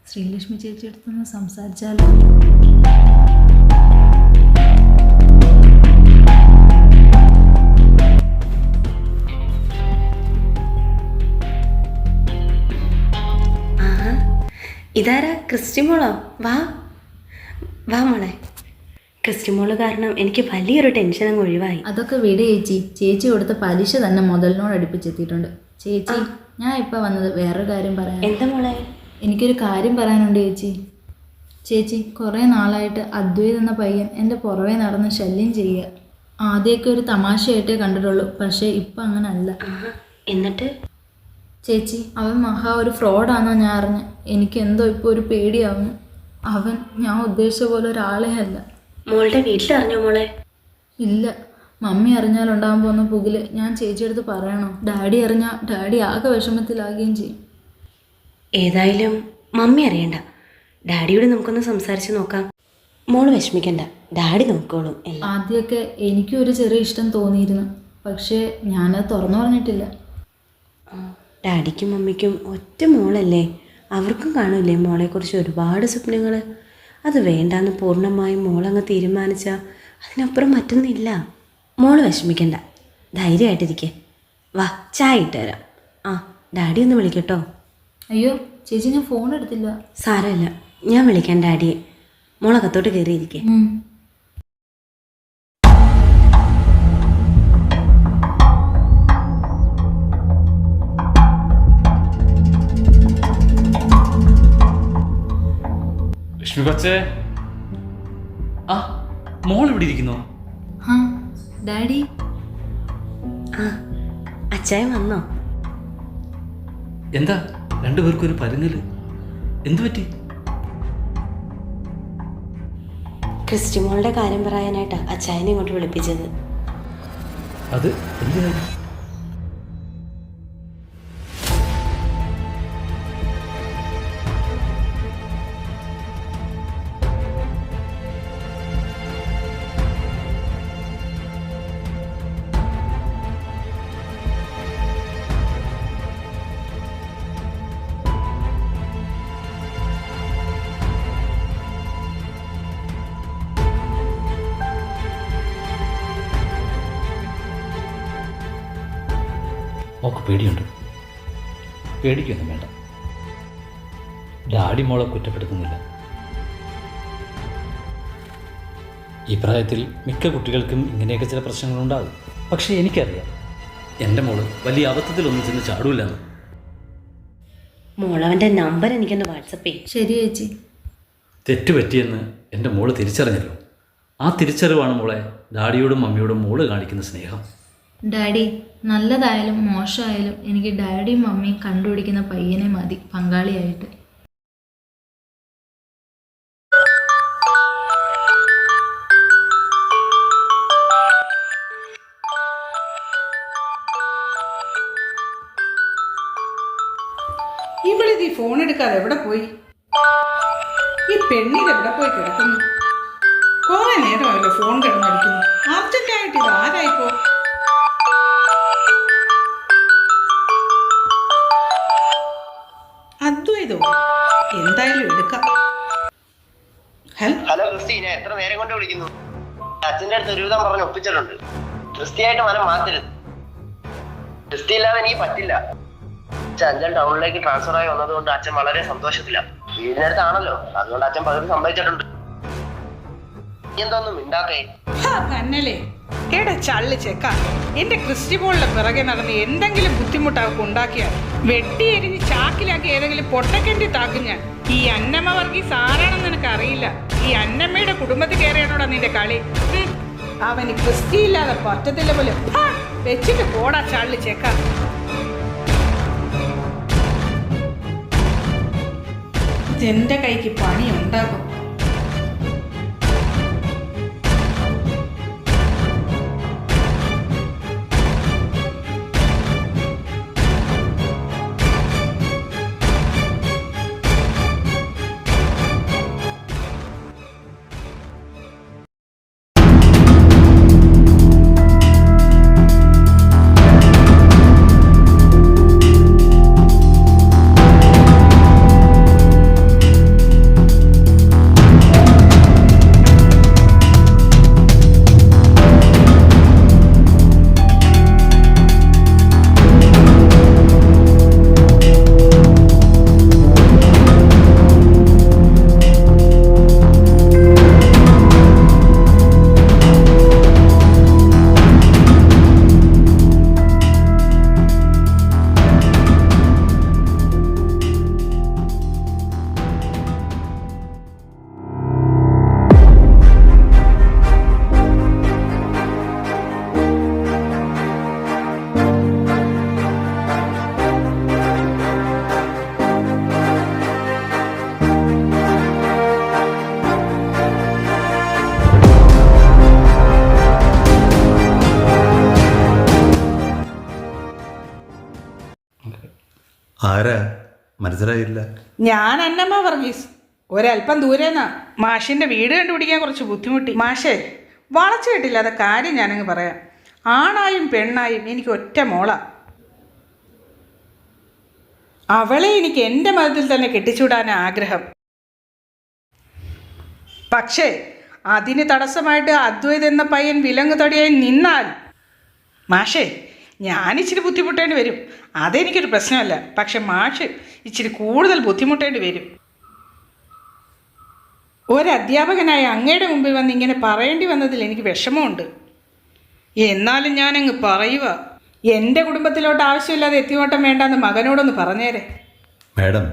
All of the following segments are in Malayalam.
ശ്രീലക്ഷ്മി ചേച്ചി അടുത്തൊന്ന് സംസാരിച്ചാലോ? ഇതാരാ? ക്രിസ്റ്റിമോളോ? വാ വാ മോളെ. ക്രിസ്റ്റിമോള് കാരണം എനിക്ക് വലിയൊരു ടെൻഷൻ അങ്ങ് ഒഴിവായി. അതൊക്കെ വിട് ചേച്ചി. ചേച്ചി കൊടുത്ത പലിശ തന്നെ മുതലിനോട് അടുപ്പിച്ചെത്തിയിട്ടുണ്ട്. ചേച്ചി, ഞാൻ ഇപ്പോൾ വന്നത് വേറൊരു കാര്യം പറയാൻ. എന്താ മോളെ? എനിക്കൊരു കാര്യം പറയാനുണ്ട് ചേച്ചി. ചേച്ചി, കുറേ നാളായിട്ട് അദ്വൈത് എന്ന പയ്യൻ എൻ്റെ പുറവേ നടന്ന് ശല്യം ചെയ്യുക. ആദ്യമൊക്കെ ഒരു തമാശയായിട്ടേ കണ്ടിട്ടുള്ളൂ, പക്ഷേ ഇപ്പം അങ്ങനെ അല്ല. എന്നിട്ട് ചേച്ചി, അവൻ മഹാ ഒരു ഫ്രോഡാണെന്നാ ഞാൻ അറിഞ്ഞ്. എനിക്കെന്തോ ഇപ്പോൾ ഒരു പേടിയാവുന്നു. അവൻ ഞാൻ ഉദ്ദേശിച്ച പോലെ ഒരാളെ അല്ല. മോളുടെ വീട്ടിലറിഞ്ഞോ മോളെ? ഇല്ല. മമ്മി അറിഞ്ഞാലുണ്ടാകാൻ പോകുന്ന പുകില് ഞാൻ ചേച്ചിയെടുത്ത് പറയണോ? ഡാഡി അറിഞ്ഞാൽ ഡാഡി ആകെ വിഷമത്തിലാകുകയും ചെയ്യും. ഏതായാലും മമ്മി അറിയണ്ട. ഡാഡിയോട് നമുക്കൊന്ന് സംസാരിച്ച് നോക്കാം. മോള് വിഷമിക്കണ്ട, ഡാഡി നോക്കോളും. ആദ്യമൊക്കെ എനിക്കും ഒരു ചെറിയ ഇഷ്ടം തോന്നിയിരുന്നു, പക്ഷേ ഞാനത് തുറന്നു പറഞ്ഞിട്ടില്ല. ഡാഡിക്കും മമ്മിക്കും ഒറ്റ മോളല്ലേ, അവർക്കും കാണില്ലേ മോളെക്കുറിച്ച് ഒരുപാട് സ്വപ്നങ്ങൾ. അത് വേണ്ടാന്ന് പൂർണ്ണമായും മോളങ്ങ് തീരുമാനിച്ചാൽ അതിനപ്പുറം മറ്റൊന്നുമില്ല. മോള് വിഷമിക്കണ്ട, ധൈര്യമായിട്ടിരിക്കേ. വാ, ചായ ഇട്ട് തരാം. ഡാഡി ഒന്ന് വിളിക്കട്ടോ. അയ്യോ ചേച്ചി, ഞാൻ ഫോൺ എടുത്തില്ല. സാരമില്ല, ഞാൻ വിളിക്കാം ഡാഡിയെ. മോളകത്തോട്ട് കയറിയിരിക്കേ. ലക്ഷ്മി കൊച്ചേ, മോൾ ഇവിടെ ഇരിക്കുന്നു. ഡാഡി. അച്ചായൻ വന്നോ? എന്താ രണ്ടുപേർക്കും ഒരു പരുങ്ങല്? എന്തു പറ്റി? ക്രിസ്റ്റിമോളുടെ കാര്യം പറയാനായിട്ടാ അച്ചായനെ ഇങ്ങോട്ട് വിളിപ്പിച്ചത്. അത് എന്ത് കാര്യം? മോക്ക് പേടിയുണ്ട്? പേടിക്കൊന്നും വേണ്ട. ഡാഡി മോളെ കുറ്റപ്പെടുത്തുന്നില്ല. ഈ പ്രായത്തിൽ മിക്ക കുട്ടികൾക്കും ഇങ്ങനെയൊക്കെ ചില പ്രശ്നങ്ങളുണ്ടാകും. പക്ഷേ എനിക്കറിയാം, എൻ്റെ മോള് വലിയ അബദ്ധത്തിലൊന്നും ചെന്ന് ചാടൂല്ലെന്ന്. മോളവൻ്റെ നമ്പർ എനിക്കൊന്ന് വാട്സപ്പ് ചെയ്യും. ശരി ചേച്ചി. തെറ്റുപറ്റിയെന്ന് എൻ്റെ മോള് തിരിച്ചറിഞ്ഞല്ലോ. ആ തിരിച്ചറിവാണ് മോളെ ഡാഡിയോടും മമ്മിയോടും മോള് കാണിക്കുന്ന സ്നേഹം. ഡാഡി, നല്ലതായാലും മോശമായാലും എനിക്ക് ഡാഡിയും മമ്മിയും കണ്ടുപിടിക്കുന്ന പയ്യനെ മതി പങ്കാളിയായിട്ട്. ഇവളിത് ഈ ഫോൺ എടുക്കാതെ എവിടെ പോയി? ഈ പെണ്ണിത് എവിടെ പോയി കിടക്കുന്നു? കുറെ നേരമായല്ലോ ഫോൺ കിടന്നടിക്കുന്നു. അർജന്റായിട്ട് ഇത് ആരായിപ്പോ? അദ്വൈതോ? എന്തായാലും എടുക്കാം. ഹലോ ക്രിസ്റ്റി, ഞാൻ എത്ര നേരം കൊണ്ട് വിളിക്കുന്നു. അച്ഛൻ്റെ അടുത്ത് ഒരുവിധം പറഞ്ഞ് ഒപ്പിച്ചിട്ടുണ്ട്. ക്രിസ്റ്റിയായിട്ട് മനം മാറ്റരുത്. ക്രിസ്റ്റി ഇല്ലാതെ എനിക്ക് പറ്റില്ല. അച്ഛൻ ടൗണിലേക്ക് ട്രാൻസ്ഫർ ആയി വന്നതുകൊണ്ട് അച്ഛൻ വളരെ സന്തോഷത്തില്ല. വീടിനടുത്താണല്ലോ, അതുകൊണ്ട് അച്ഛൻ പകുതി സമ്മതിച്ചിട്ടുണ്ട്. എന്തോന്നും മിണ്ടാത്തേ? തന്നല്ലേ കേടാ ചള്ളി ചെക്ക. എന്റെ ക്രിസ്റ്റിമോളിന്റെ പിറകെ നടന്ന് എന്തെങ്കിലും ബുദ്ധിമുട്ട് അവർക്ക് ഉണ്ടാക്കിയാൽ വെട്ടി എരിഞ്ഞ് ചാക്കിലാക്കി ഏതെങ്കിലും പൊട്ടക്കെണ്ടി താക്കും ഞാൻ. ഈ അന്നമ്മ വർഗീസ് ആരാണെന്ന് നിനക്ക് അറിയില്ല. ഈ അന്നമ്മയുടെ കുടുംബത്തിൽ കയറിയാണോടാ നിന്റെ കളി? അവന് ക്രിസ്റ്റി ഇല്ലാതെ പറ്റത്തില്ല പോലെ. വെച്ചിട്ട് പോടാ ചള്ളി ചെക്ക. എന്റെ കൈക്ക് പണി ഉണ്ടാക്കും. ആരാ മനസ്സിലായില്ല? ഞാൻ അന്നമ്മ വർഗീസ്. ഒരല്പം ദൂരേന്നാ. മാഷിൻ്റെ വീട് കണ്ടുപിടിക്കാൻ കുറച്ച് ബുദ്ധിമുട്ടി. മാഷേ, വളച്ചു കേട്ടില്ലാത്ത കാര്യം ഞാനങ്ങ് പറയാം. ആണായും പെണ്ണായും എനിക്ക് ഒറ്റ മോളാ. അവളെ എനിക്ക് എൻ്റെ മതത്തിൽ തന്നെ കെട്ടിച്ചുവിടാൻ ആഗ്രഹം. പക്ഷേ അതിന് തടസ്സമായിട്ട് അദ്വൈത് എന്ന പയ്യൻ വിലങ്ങ് തടിയായി നിന്നാൽ മാഷേ ഞാനിച്ചിരി ബുദ്ധിമുട്ടേണ്ടി വരും. അതെനിക്കൊരു പ്രശ്നമല്ല. പക്ഷെ മാഷ് ഇച്ചിരി കൂടുതൽ ബുദ്ധിമുട്ടേണ്ടി വരും. ഒരധ്യാപകനായ അങ്ങയുടെ മുമ്പിൽ വന്ന് ഇങ്ങനെ പറയേണ്ടി വന്നതിൽ എനിക്ക് വിഷമമുണ്ട്. എന്നാലും ഞാനങ്ങ് പറയുക, എൻ്റെ കുടുംബത്തിലോട്ട് ആവശ്യമില്ലാതെ എത്തിയോട്ടം വേണ്ടെന്ന് മകനോടൊന്ന് പറഞ്ഞേരെ. മാഡം,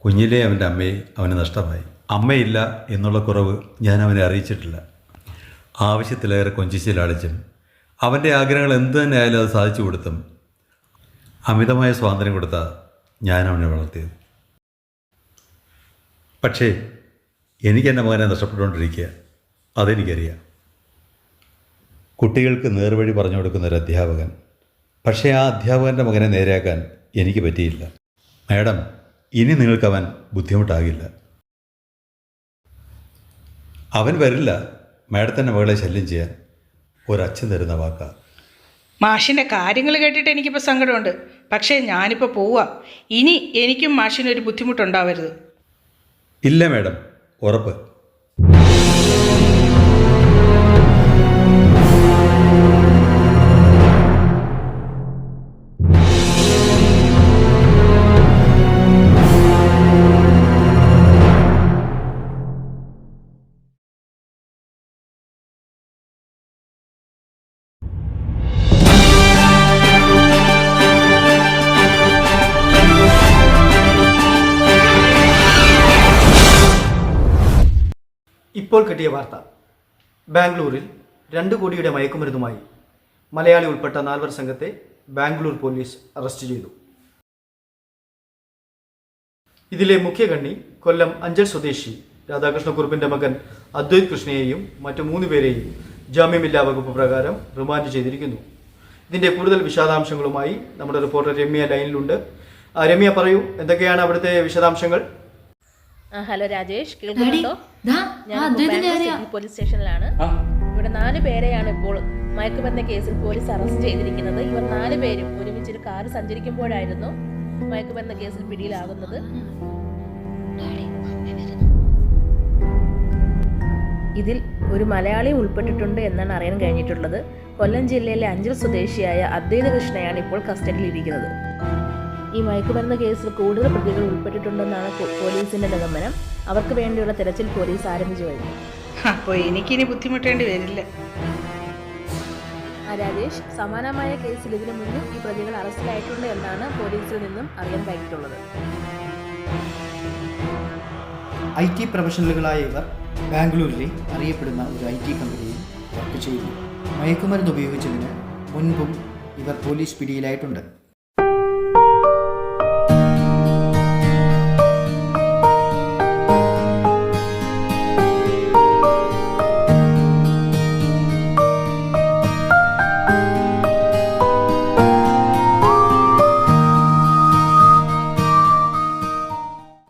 കുഞ്ഞിലെ അവൻ്റെ അമ്മയെ അവന് നഷ്ടമായി. അമ്മയില്ല എന്നുള്ള കുറവ് ഞാൻ അവനെ അറിയിച്ചിട്ടില്ല. ആവശ്യത്തിലേറെ കൊഞ്ചിച്ച് ലാളിച്ചും അവൻ്റെ ആഗ്രഹങ്ങൾ എന്തു തന്നെ ആയാലും അത് സാധിച്ചു കൊടുത്തും അമിതമായ സ്വാതന്ത്ര്യം കൊടുത്ത ഞാൻ അവനെ വളർത്തിയത്. പക്ഷേ എനിക്കെൻ്റെ മകനെ നഷ്ടപ്പെട്ടുകൊണ്ടിരിക്കുക, അതെനിക്കറിയാം. കുട്ടികൾക്ക് നേർവഴി പറഞ്ഞു കൊടുക്കുന്ന ഒരു അധ്യാപകൻ. പക്ഷേ ആ അധ്യാപകൻ്റെ മകനെ നേരെയാക്കാൻ എനിക്ക് പറ്റിയില്ല. മാഡം, ഇനി നിങ്ങൾക്കവൻ ബുദ്ധിമുട്ടാകില്ല. അവൻ വരില്ല മാഡത്തിൻ്റെ മകളെ ശല്യം ചെയ്യാൻ. ഒരച്ഛൻ തരുന്ന വാക്കാ. മാഷിൻ്റെ കാര്യങ്ങൾ കേട്ടിട്ട് എനിക്കിപ്പോൾ സങ്കടമുണ്ട്. പക്ഷേ ഞാനിപ്പോൾ പോവുക. ഇനി എനിക്കും മാഷിനൊരു ബുദ്ധിമുട്ടുണ്ടാവരുത്. ഇല്ല മാഡം, ഉറപ്പ്. ഇപ്പോൾ കിട്ടിയ വാർത്ത. ബാംഗ്ലൂരിൽ 2 കോടിയുടെ മയക്കുമരുന്നുമായി മലയാളി ഉൾപ്പെട്ട 4 സംഘത്തെ ബാംഗ്ലൂർ പോലീസ് അറസ്റ്റ് ചെയ്തു. ഇതിലെ മുഖ്യകണ്ണി കൊല്ലം അഞ്ചൽ സ്വദേശി രാധാകൃഷ്ണക്കുറുപ്പിൻ്റെ മകൻ അദ്വൈത് കൃഷ്ണയെയും മറ്റു 3 പേരെയും ജാമ്യമില്ലാ വകുപ്പ് പ്രകാരം റിമാൻഡ് ചെയ്തിരിക്കുന്നു. ഇതിൻ്റെ കൂടുതൽ വിശദാംശങ്ങളുമായി നമ്മുടെ റിപ്പോർട്ടർ രമ്യ ലൈനിലുണ്ട്. രമ്യ, പറയൂ, എന്തൊക്കെയാണ് അവിടുത്തെ വിശദാംശങ്ങൾ? ഹലോ രാജേഷ്, കേൾക്കുന്നുണ്ടോ? ഞാൻ ബാംഗ്ലൂർ പോലീസ് സ്റ്റേഷനിലാണ്. ഇവിടെ 4 പേരെയാണ് ഇപ്പോൾ മയക്കുമരുന്ന് കേസിൽ പോലീസ് അറസ്റ്റ് ചെയ്തിരിക്കുന്നത്. ഇവർ 4 പേരും ഒരുമിച്ച് ഒരു കാർ സഞ്ചരിക്കുമ്പോഴായിരുന്നു മയക്കുമരുന്ന് കേസിൽ പിടിയിലാകുന്നത്. ഇതിൽ ഒരു മലയാളി ഉൾപ്പെട്ടിട്ടുണ്ട് എന്നാണ് അറിയാൻ കഴിഞ്ഞിട്ടുള്ളത്. കൊല്ലം ജില്ലയിലെ അഞ്ചൽ സ്വദേശിയായ അദ്വൈത കൃഷ്ണയാണ് ഇപ്പോൾ കസ്റ്റഡിയിലിരിക്കുന്നത്. ഈ മയക്കുമരുന്ന് കേസിൽ കൂടുതൽ പ്രതികൾ ഉൾപ്പെട്ടിട്ടുണ്ടെന്നാണ് പോലീസിന്റെ നിഗമനം. അവർക്ക് വേണ്ടിയുള്ള തെരച്ചിൽ പോലീസ് ആരംഭിച്ചു കഴിഞ്ഞു. അപ്പോൾ എനിക്കിനി ബുദ്ധിമുട്ടേണ്ടി വരില്ല. രാജേഷ്, സമാനമായ കേസിൽ ഇതിനു മുന്നും ഈ പ്രതികൾ അറസ്റ്റിലായിട്ടുണ്ട് എന്നാണ് പോലീസിൽ നിന്നും അറിയാൻ കഴിഞ്ഞിട്ടുള്ളത്. IT പ്രൊഫഷണലുകളായ ഇവർ ബാംഗ്ലൂരിലെ അറിയപ്പെടുന്ന ഒരു IT കമ്പനിയിൽ വർക്ക് ചെയ്യുന്നു. മയക്കുമരുന്ന് ഉപയോഗിച്ചതിന് മുൻപും ഇവർ പോലീസ് പിടിയിലായിട്ടുണ്ട്.